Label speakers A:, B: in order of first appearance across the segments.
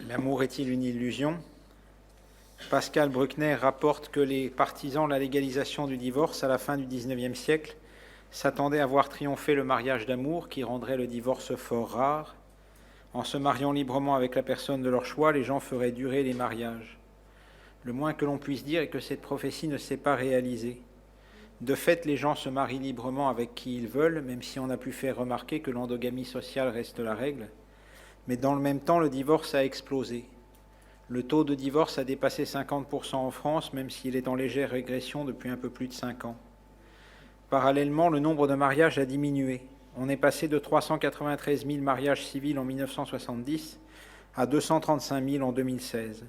A: L'amour est-il une illusion ? Pascal Bruckner rapporte que les partisans de la légalisation du divorce à la fin du XIXe siècle s'attendaient à voir triompher le mariage d'amour qui rendrait le divorce fort rare. En se mariant librement avec la personne de leur choix, les gens feraient durer les mariages. Le moins que l'on puisse dire est que cette prophétie ne s'est pas réalisée. De fait, les gens se marient librement avec qui ils veulent, même si on a pu faire remarquer que l'endogamie sociale reste la règle. Mais dans le même temps, le divorce a explosé. Le taux de divorce a dépassé 50% en France, même s'il est en légère régression depuis un peu plus de 5 ans. Parallèlement, le nombre de mariages a diminué. On est passé de 393 000 mariages civils en 1970 à 235 000 en 2016.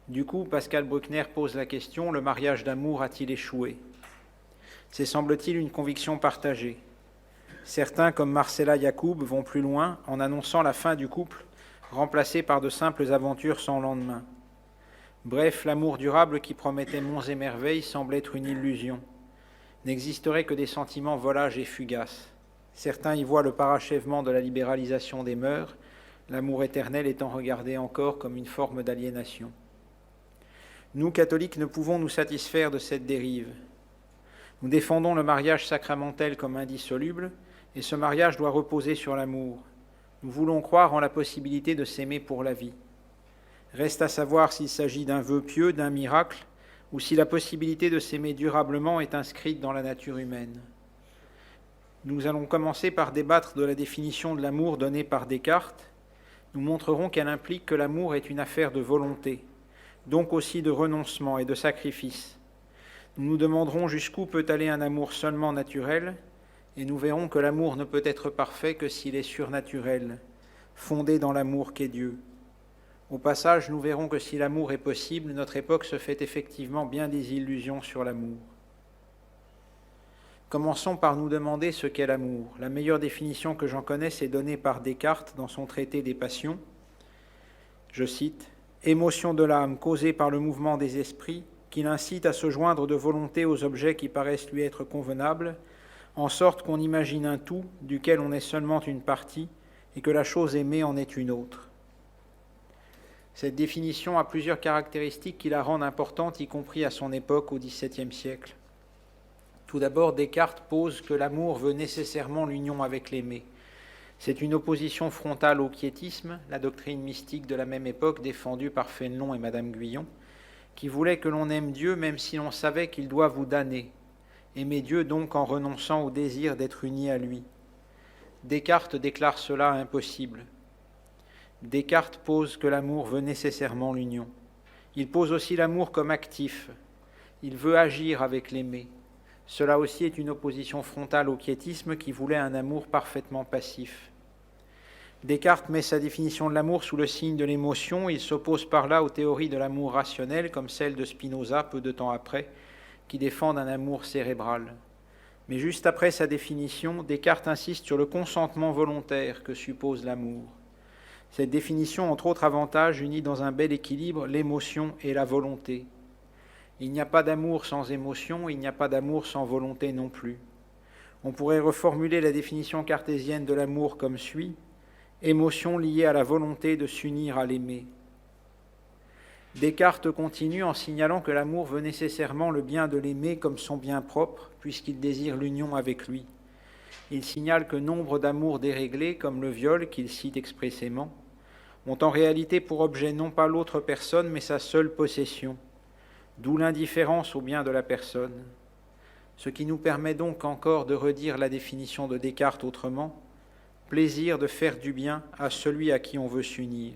A: Du coup, Pascal Bruckner pose la question, le mariage d'amour a-t-il échoué ? C'est, semble-t-il, une conviction partagée. Certains, comme Marcella Yacoub, vont plus loin en annonçant la fin du couple, remplacé par de simples aventures sans lendemain. Bref, l'amour durable qui promettait monts et merveilles semble être une illusion. N'existerait que des sentiments volages et fugaces. Certains y voient le parachèvement de la libéralisation des mœurs, l'amour éternel étant regardé encore comme une forme d'aliénation. Nous, catholiques, ne pouvons nous satisfaire de cette dérive. Nous défendons le mariage sacramentel comme indissoluble, et ce mariage doit reposer sur l'amour. Nous voulons croire en la possibilité de s'aimer pour la vie. Reste à savoir s'il s'agit d'un vœu pieux, d'un miracle, ou si la possibilité de s'aimer durablement est inscrite dans la nature humaine. Nous allons commencer par débattre de la définition de l'amour donnée par Descartes. Nous montrerons qu'elle implique que l'amour est une affaire de volonté, donc aussi de renoncement et de sacrifice. Nous nous demanderons jusqu'où peut aller un amour seulement naturel, et nous verrons que l'amour ne peut être parfait que s'il est surnaturel, fondé dans l'amour qu'est Dieu. Au passage, nous verrons que si l'amour est possible, notre époque se fait effectivement bien des illusions sur l'amour. Commençons par nous demander ce qu'est l'amour. La meilleure définition que j'en connaisse est donnée par Descartes dans son traité des passions. Je cite « Émotion de l'âme causée par le mouvement des esprits, qui l'incite à se joindre de volonté aux objets qui paraissent lui être convenables, en sorte qu'on imagine un tout duquel on est seulement une partie et que la chose aimée en est une autre. » Cette définition a plusieurs caractéristiques qui la rendent importante, y compris à son époque, au XVIIe siècle. Tout d'abord, Descartes pose que l'amour veut nécessairement l'union avec l'aimé. C'est une opposition frontale au quiétisme, la doctrine mystique de la même époque défendue par Fénelon et Madame Guyon, qui voulait que l'on aime Dieu même si l'on savait qu'il doit vous damner. Aimer Dieu donc en renonçant au désir d'être uni à lui. Descartes déclare cela impossible. Descartes pose que l'amour veut nécessairement l'union. Il pose aussi l'amour comme actif. Il veut agir avec l'aimé. Cela aussi est une opposition frontale au quiétisme qui voulait un amour parfaitement passif. Descartes met sa définition de l'amour sous le signe de l'émotion. Il s'oppose par là aux théories de l'amour rationnel, comme celle de Spinoza, peu de temps après, qui défendent un amour cérébral. Mais juste après sa définition, Descartes insiste sur le consentement volontaire que suppose l'amour. Cette définition, entre autres avantages, unit dans un bel équilibre l'émotion et la volonté. Il n'y a pas d'amour sans émotion, il n'y a pas d'amour sans volonté non plus. On pourrait reformuler la définition cartésienne de l'amour comme suit : émotion liée à la volonté de s'unir à l'aimer. Descartes continue en signalant que l'amour veut nécessairement le bien de l'aimer comme son bien propre, puisqu'il désire l'union avec lui. Il signale que nombre d'amours déréglés, comme le viol, qu'il cite expressément, ont en réalité pour objet non pas l'autre personne, mais sa seule possession, d'où l'indifférence au bien de la personne. Ce qui nous permet donc encore de redire la définition de Descartes autrement : plaisir de faire du bien à celui à qui on veut s'unir.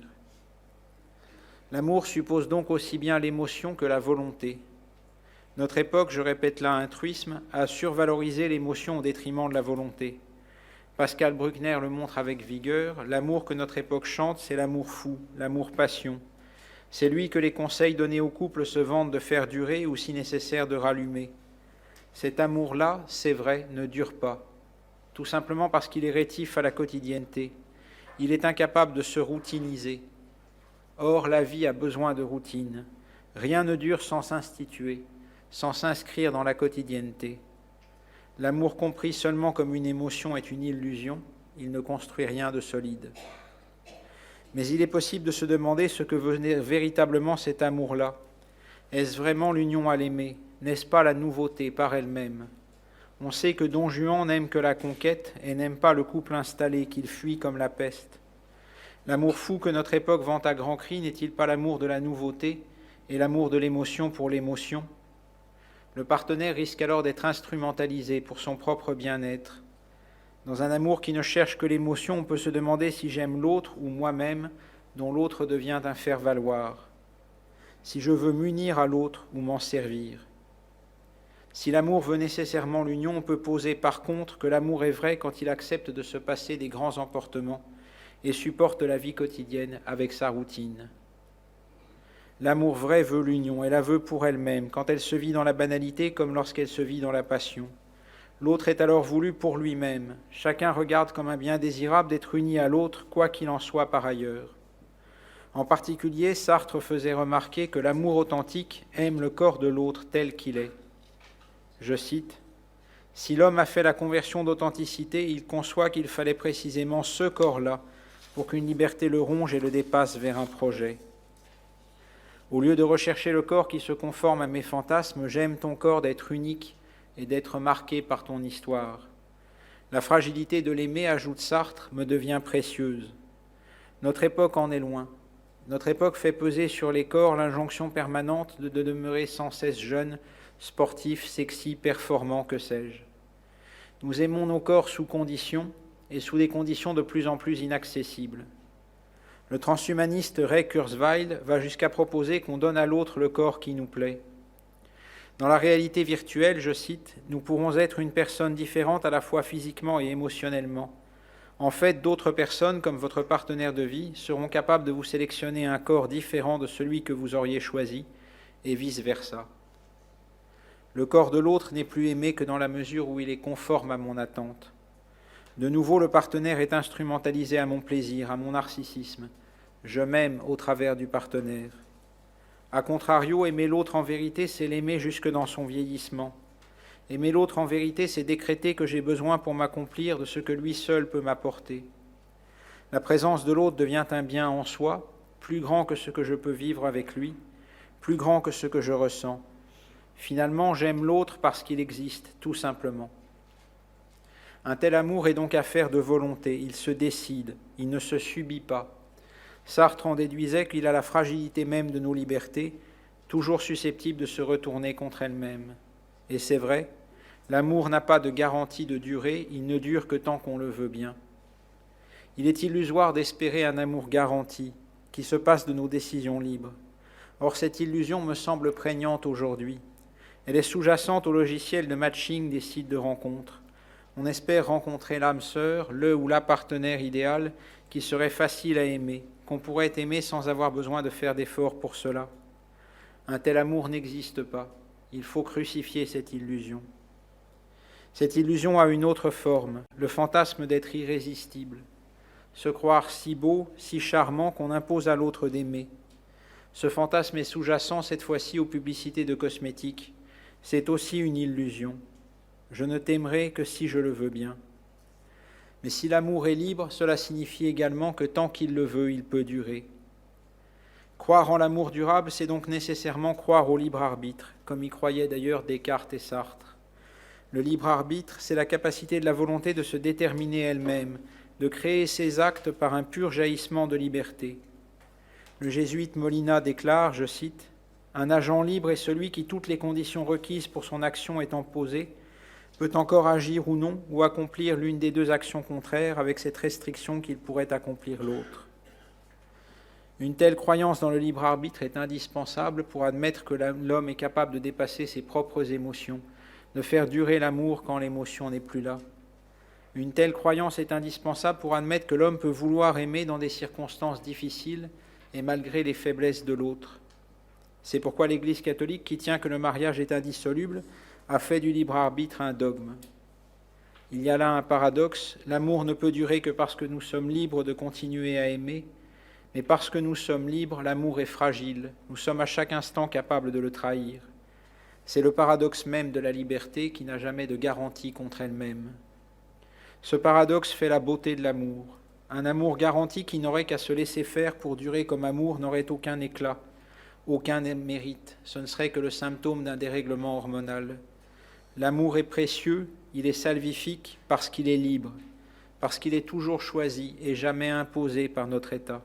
A: L'amour suppose donc aussi bien l'émotion que la volonté. Notre époque, je répète là un truisme, a survalorisé l'émotion au détriment de la volonté. Pascal Bruckner le montre avec vigueur, l'amour que notre époque chante, c'est l'amour fou, l'amour-passion. C'est lui que les conseils donnés aux couples se vantent de faire durer ou si nécessaire de rallumer. Cet amour-là, c'est vrai, ne dure pas, tout simplement parce qu'il est rétif à la quotidienneté. Il est incapable de se routiniser. Or, la vie a besoin de routine. Rien ne dure sans s'instituer, sans s'inscrire dans la quotidienneté. L'amour compris seulement comme une émotion est une illusion, il ne construit rien de solide. Mais il est possible de se demander ce que veut véritablement cet amour-là. Est-ce vraiment l'union à l'aimer? N'est-ce pas la nouveauté par elle-même? On sait que Don Juan n'aime que la conquête et n'aime pas le couple installé qu'il fuit comme la peste. L'amour fou que notre époque vante à grands cris n'est-il pas l'amour de la nouveauté et l'amour de l'émotion pour l'émotion? Le partenaire risque alors d'être instrumentalisé pour son propre bien-être. Dans un amour qui ne cherche que l'émotion, on peut se demander si j'aime l'autre ou moi-même, dont l'autre devient un faire-valoir. Si je veux m'unir à l'autre ou m'en servir. Si l'amour veut nécessairement l'union, on peut poser par contre que l'amour est vrai quand il accepte de se passer des grands emportements et supporte la vie quotidienne avec sa routine. L'amour vrai veut l'union, elle la veut pour elle-même, quand elle se vit dans la banalité comme lorsqu'elle se vit dans la passion. L'autre est alors voulu pour lui-même. Chacun regarde comme un bien désirable d'être uni à l'autre, quoi qu'il en soit par ailleurs. En particulier, Sartre faisait remarquer que l'amour authentique aime le corps de l'autre tel qu'il est. Je cite, « Si l'homme a fait la conversion d'authenticité, il conçoit qu'il fallait précisément ce corps-là pour qu'une liberté le ronge et le dépasse vers un projet. Au lieu de rechercher le corps qui se conforme à mes fantasmes, j'aime ton corps d'être unique et d'être marqué par ton histoire. La fragilité de l'aimer, ajoute Sartre, me devient précieuse. Notre époque en est loin. Notre époque fait peser sur les corps l'injonction permanente de demeurer sans cesse jeune, sportif, sexy, performant, que sais-je. Nous aimons nos corps sous conditions, et sous des conditions de plus en plus inaccessibles. Le transhumaniste Ray Kurzweil va jusqu'à proposer qu'on donne à l'autre le corps qui nous plaît. Dans la réalité virtuelle, je cite, « Nous pourrons être une personne différente à la fois physiquement et émotionnellement. En fait, d'autres personnes, comme votre partenaire de vie, seront capables de vous sélectionner un corps différent de celui que vous auriez choisi, et vice-versa. Le corps de l'autre n'est plus aimé que dans la mesure où il est conforme à mon attente. De nouveau, le partenaire est instrumentalisé à mon plaisir, à mon narcissisme. Je m'aime au travers du partenaire. A contrario, aimer l'autre en vérité, c'est l'aimer jusque dans son vieillissement. Aimer l'autre en vérité, c'est décréter que j'ai besoin pour m'accomplir de ce que lui seul peut m'apporter. La présence de l'autre devient un bien en soi, plus grand que ce que je peux vivre avec lui, plus grand que ce que je ressens. Finalement, j'aime l'autre parce qu'il existe, tout simplement. Un tel amour est donc affaire de volonté, il se décide, il ne se subit pas. Sartre en déduisait qu'il a la fragilité même de nos libertés, toujours susceptible de se retourner contre elles-mêmes. Et c'est vrai, l'amour n'a pas de garantie de durée, il ne dure que tant qu'on le veut bien. Il est illusoire d'espérer un amour garanti, qui se passe de nos décisions libres. Or, cette illusion me semble prégnante aujourd'hui. Elle est sous-jacente au logiciel de matching des sites de rencontres. On espère rencontrer l'âme sœur, le ou la partenaire idéal, qui serait facile à aimer, qu'on pourrait aimer sans avoir besoin de faire d'efforts pour cela. Un tel amour n'existe pas. Il faut crucifier cette illusion. Cette illusion a une autre forme, le fantasme d'être irrésistible. Se croire si beau, si charmant qu'on impose à l'autre d'aimer. Ce fantasme est sous-jacent cette fois-ci aux publicités de cosmétiques. C'est aussi une illusion. Je ne t'aimerai que si je le veux bien. Mais si l'amour est libre, cela signifie également que tant qu'il le veut, il peut durer. Croire en l'amour durable, c'est donc nécessairement croire au libre arbitre, comme y croyaient d'ailleurs Descartes et Sartre. Le libre arbitre, c'est la capacité de la volonté de se déterminer elle-même, de créer ses actes par un pur jaillissement de liberté. Le jésuite Molina déclare, je cite, « Un agent libre est celui qui, toutes les conditions requises pour son action étant posées, peut encore agir ou non, ou accomplir l'une des deux actions contraires avec cette restriction qu'il pourrait accomplir l'autre. » Une telle croyance dans le libre arbitre est indispensable pour admettre que l'homme est capable de dépasser ses propres émotions, de faire durer l'amour quand l'émotion n'est plus là. Une telle croyance est indispensable pour admettre que l'homme peut vouloir aimer dans des circonstances difficiles et malgré les faiblesses de l'autre. C'est pourquoi l'Église catholique, qui tient que le mariage est indissoluble, a fait du libre arbitre un dogme. Il y a là un paradoxe, l'amour ne peut durer que parce que nous sommes libres de continuer à aimer, Mais parce que nous sommes libres, l'amour est fragile, nous sommes à chaque instant capables de le trahir. C'est le paradoxe même de la liberté qui n'a jamais de garantie contre elle-même. Ce paradoxe fait la beauté de l'amour. Un amour garanti qui n'aurait qu'à se laisser faire pour durer comme amour n'aurait aucun éclat, aucun mérite. Ce ne serait que le symptôme d'un dérèglement hormonal. L'amour est précieux, il est salvifique parce qu'il est libre, parce qu'il est toujours choisi et jamais imposé par notre état.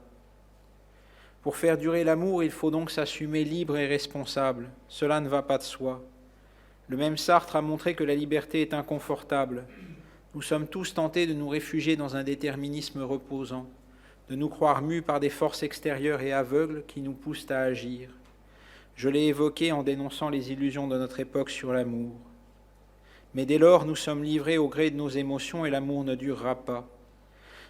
A: Pour faire durer l'amour, il faut donc s'assumer libre et responsable. Cela ne va pas de soi. Le même Sartre a montré que la liberté est inconfortable. Nous sommes tous tentés de nous réfugier dans un déterminisme reposant, de nous croire mus par des forces extérieures et aveugles qui nous poussent à agir. Je l'ai évoqué en dénonçant les illusions de notre époque sur l'amour. Mais dès lors, nous sommes livrés au gré de nos émotions et l'amour ne durera pas.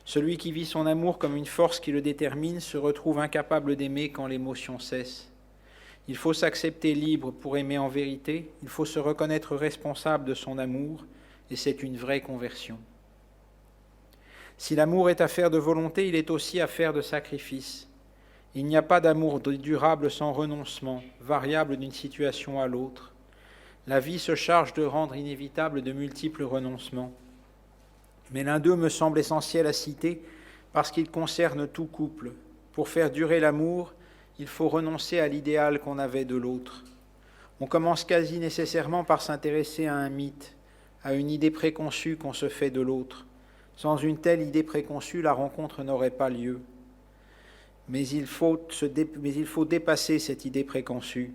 A: Celui qui vit son amour comme une force qui le détermine se retrouve incapable d'aimer quand l'émotion cesse. Il faut s'accepter libre pour aimer en vérité, il faut se reconnaître responsable de son amour, et c'est une vraie conversion. Si l'amour est affaire de volonté, il est aussi affaire de sacrifice. Il n'y a pas d'amour durable sans renoncement, variable d'une situation à l'autre. La vie se charge de rendre inévitables de multiples renoncements. Mais l'un d'eux me semble essentiel à citer parce qu'il concerne tout couple. Pour faire durer l'amour, il faut renoncer à l'idéal qu'on avait de l'autre. On commence quasi nécessairement par s'intéresser à un mythe, à une idée préconçue qu'on se fait de l'autre. Sans une telle idée préconçue, la rencontre n'aurait pas lieu. Mais il faut dépasser cette idée préconçue.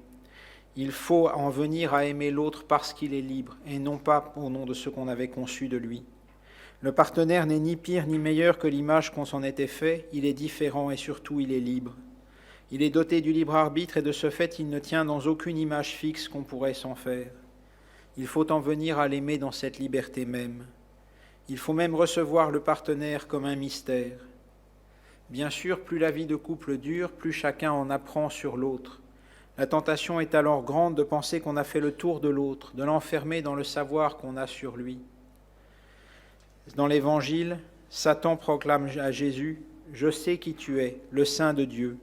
A: Il faut en venir à aimer l'autre parce qu'il est libre, et non pas au nom de ce qu'on avait conçu de lui. Le partenaire n'est ni pire ni meilleur que l'image qu'on s'en était fait, il est différent et surtout il est libre. Il est doté du libre arbitre et de ce fait il ne tient dans aucune image fixe qu'on pourrait s'en faire. Il faut en venir à l'aimer dans cette liberté même. Il faut même recevoir le partenaire comme un mystère. Bien sûr, plus la vie de couple dure, plus chacun en apprend sur l'autre. La tentation est alors grande de penser qu'on a fait le tour de l'autre, de l'enfermer dans le savoir qu'on a sur lui. Dans l'Évangile, Satan proclame à Jésus « Je sais qui tu es, le Saint de Dieu ».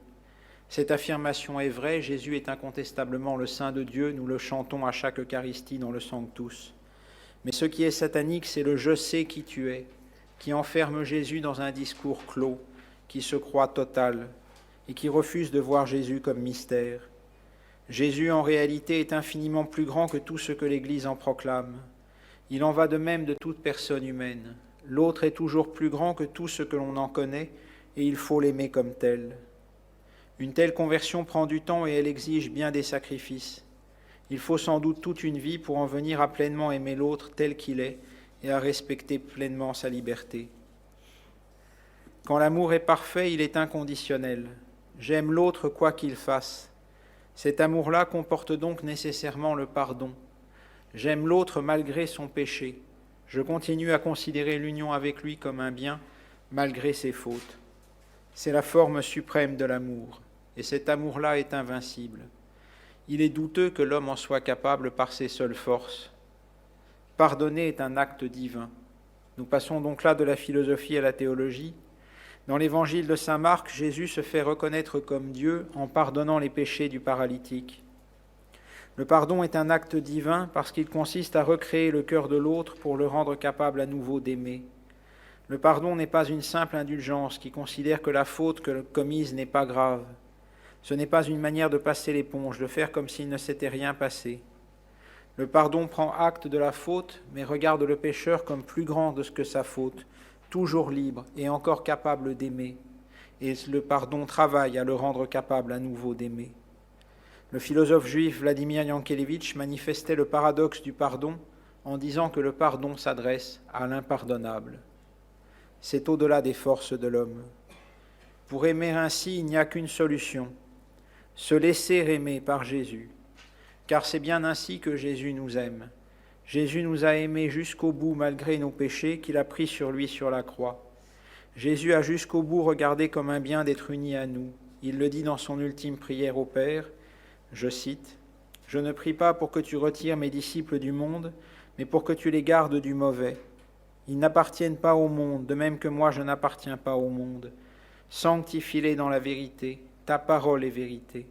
A: Cette affirmation est vraie, Jésus est incontestablement le Saint de Dieu, nous le chantons à chaque Eucharistie dans le Sanctus. Mais ce qui est satanique, c'est le « Je sais qui tu es », qui enferme Jésus dans un discours clos, qui se croit total et qui refuse de voir Jésus comme mystère. Jésus, en réalité, est infiniment plus grand que tout ce que l'Église en proclame. Il en va de même de toute personne humaine. L'autre est toujours plus grand que tout ce que l'on en connaît, et il faut l'aimer comme tel. Une telle conversion prend du temps et elle exige bien des sacrifices. Il faut sans doute toute une vie pour en venir à pleinement aimer l'autre tel qu'il est et à respecter pleinement sa liberté. Quand l'amour est parfait, il est inconditionnel. J'aime l'autre quoi qu'il fasse. Cet amour-là comporte donc nécessairement le pardon. J'aime l'autre malgré son péché. Je continue à considérer l'union avec lui comme un bien, malgré ses fautes. C'est la forme suprême de l'amour, et cet amour-là est invincible. Il est douteux que l'homme en soit capable par ses seules forces. Pardonner est un acte divin. Nous passons donc là de la philosophie à la théologie. Dans l'évangile de saint Marc, Jésus se fait reconnaître comme Dieu en pardonnant les péchés du paralytique. Le pardon est un acte divin parce qu'il consiste à recréer le cœur de l'autre pour le rendre capable à nouveau d'aimer. Le pardon n'est pas une simple indulgence qui considère que la faute commise n'est pas grave. Ce n'est pas une manière de passer l'éponge, de faire comme s'il ne s'était rien passé. Le pardon prend acte de la faute, mais regarde le pécheur comme plus grand que sa faute, toujours libre et encore capable d'aimer. Et le pardon travaille à le rendre capable à nouveau d'aimer. Le philosophe juif Vladimir Yankelevitch manifestait le paradoxe du pardon en disant que le pardon s'adresse à l'impardonnable. C'est au-delà des forces de l'homme. Pour aimer ainsi, il n'y a qu'une solution, se laisser aimer par Jésus, car c'est bien ainsi que Jésus nous aime. Jésus nous a aimés jusqu'au bout malgré nos péchés qu'il a pris sur lui sur la croix. Jésus a jusqu'au bout regardé comme un bien d'être uni à nous. Il le dit dans son ultime prière au Père, je cite, « Je ne prie pas pour que tu retires mes disciples du monde, mais pour que tu les gardes du mauvais. Ils n'appartiennent pas au monde, de même que moi je n'appartiens pas au monde. Sanctifie-les dans la vérité, ta parole est vérité.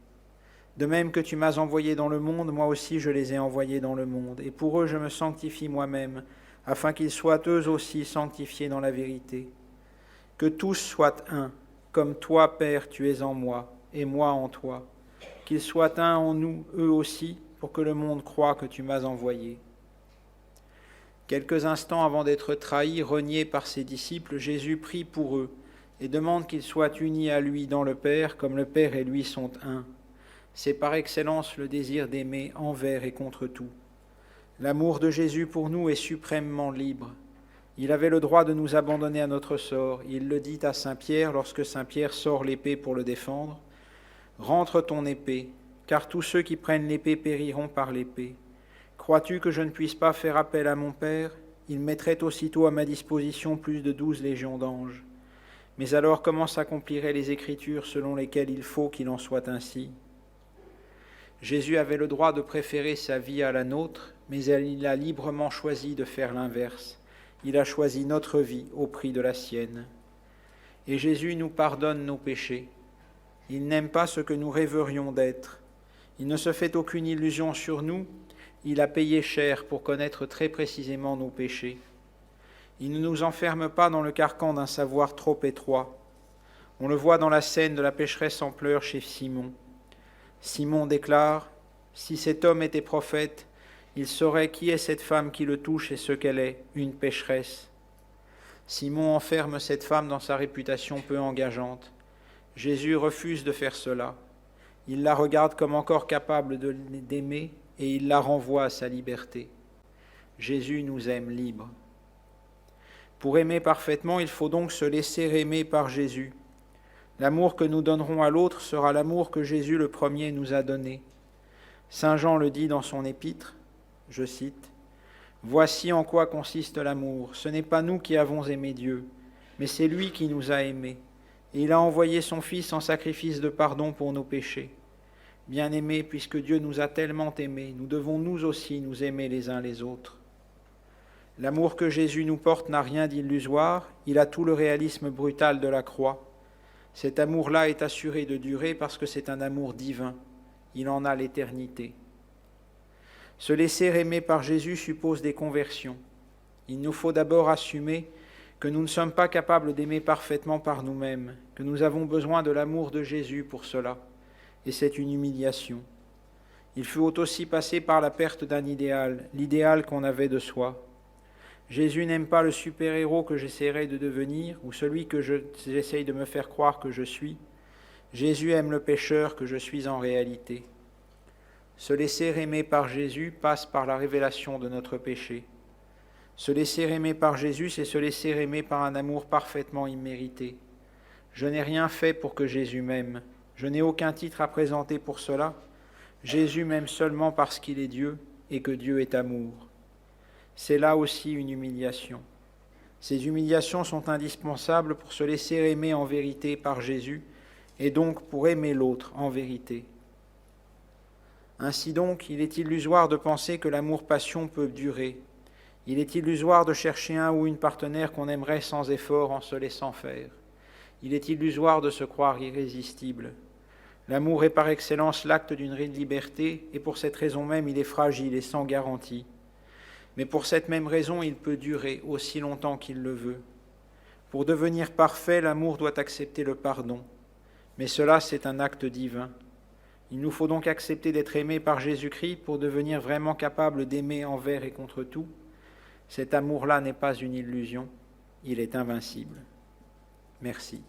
A: De même que tu m'as envoyé dans le monde, moi aussi je les ai envoyés dans le monde, et pour eux je me sanctifie moi-même, afin qu'ils soient eux aussi sanctifiés dans la vérité. Que tous soient un, comme toi, Père, tu es en moi, et moi en toi. Qu'ils soient un en nous, eux aussi, pour que le monde croie que tu m'as envoyé. Quelques instants avant d'être trahi, renié par ses disciples, Jésus prie pour eux et demande qu'ils soient unis à lui dans le Père, comme le Père et lui sont un. C'est par excellence le désir d'aimer envers et contre tout. L'amour de Jésus pour nous est suprêmement libre. Il avait le droit de nous abandonner à notre sort. Il le dit à Saint Pierre lorsque Saint Pierre sort l'épée pour le défendre. « Rentre ton épée, car tous ceux qui prennent l'épée périront par l'épée. Crois-tu que je ne puisse pas faire appel à mon Père ? Il mettrait aussitôt à ma disposition plus de 12 légions d'anges. Mais alors comment s'accompliraient les Écritures selon lesquelles il faut qu'il en soit ainsi ? Jésus avait le droit de préférer sa vie à la nôtre, mais il a librement choisi de faire l'inverse. Il a choisi notre vie au prix de la sienne. Et Jésus nous pardonne nos péchés. Il n'aime pas ce que nous rêverions d'être. Il ne se fait aucune illusion sur nous. Il a payé cher pour connaître très précisément nos péchés. Il ne nous enferme pas dans le carcan d'un savoir trop étroit. On le voit dans la scène de la pécheresse en pleurs chez Simon. Simon déclare « Si cet homme était prophète, il saurait qui est cette femme qui le touche et ce qu'elle est, une pécheresse. » Simon enferme cette femme dans sa réputation peu engageante. Jésus refuse de faire cela. Il la regarde comme encore capable d'aimer et il la renvoie à sa liberté. Jésus nous aime libres. Pour aimer parfaitement, il faut donc se laisser aimer par Jésus. L'amour que nous donnerons à l'autre sera l'amour que Jésus le premier nous a donné. Saint Jean le dit dans son épître, je cite, « Voici en quoi consiste l'amour. Ce n'est pas nous qui avons aimé Dieu, mais c'est lui qui nous a aimés. Et il a envoyé son Fils en sacrifice de pardon pour nos péchés. Bien-aimés, puisque Dieu nous a tellement aimés, nous devons nous aussi nous aimer les uns les autres. » L'amour que Jésus nous porte n'a rien d'illusoire, il a tout le réalisme brutal de la croix. Cet amour-là est assuré de durer parce que c'est un amour divin, il en a l'éternité. Se laisser aimer par Jésus suppose des conversions. Il nous faut d'abord assumer que nous ne sommes pas capables d'aimer parfaitement par nous-mêmes, que nous avons besoin de l'amour de Jésus pour cela, et c'est une humiliation. Il faut aussi passer par la perte d'un idéal, l'idéal qu'on avait de soi. Jésus n'aime pas le super-héros que j'essaierai de devenir ou celui que j'essaye de me faire croire que je suis. Jésus aime le pécheur que je suis en réalité. Se laisser aimer par Jésus passe par la révélation de notre péché. Se laisser aimer par Jésus, c'est se laisser aimer par un amour parfaitement immérité. Je n'ai rien fait pour que Jésus m'aime. Je n'ai aucun titre à présenter pour cela. Jésus m'aime seulement parce qu'il est Dieu et que Dieu est amour. C'est là aussi une humiliation. Ces humiliations sont indispensables pour se laisser aimer en vérité par Jésus et donc pour aimer l'autre en vérité. Ainsi donc, il est illusoire de penser que l'amour-passion peut durer. Il est illusoire de chercher un ou une partenaire qu'on aimerait sans effort en se laissant faire. Il est illusoire de se croire irrésistible. L'amour est par excellence l'acte d'une liberté et pour cette raison même il est fragile et sans garantie. Mais pour cette même raison, il peut durer aussi longtemps qu'il le veut. Pour devenir parfait, l'amour doit accepter le pardon. Mais cela, c'est un acte divin. Il nous faut donc accepter d'être aimés par Jésus-Christ pour devenir vraiment capables d'aimer envers et contre tout. Cet amour-là n'est pas une illusion, il est invincible. Merci.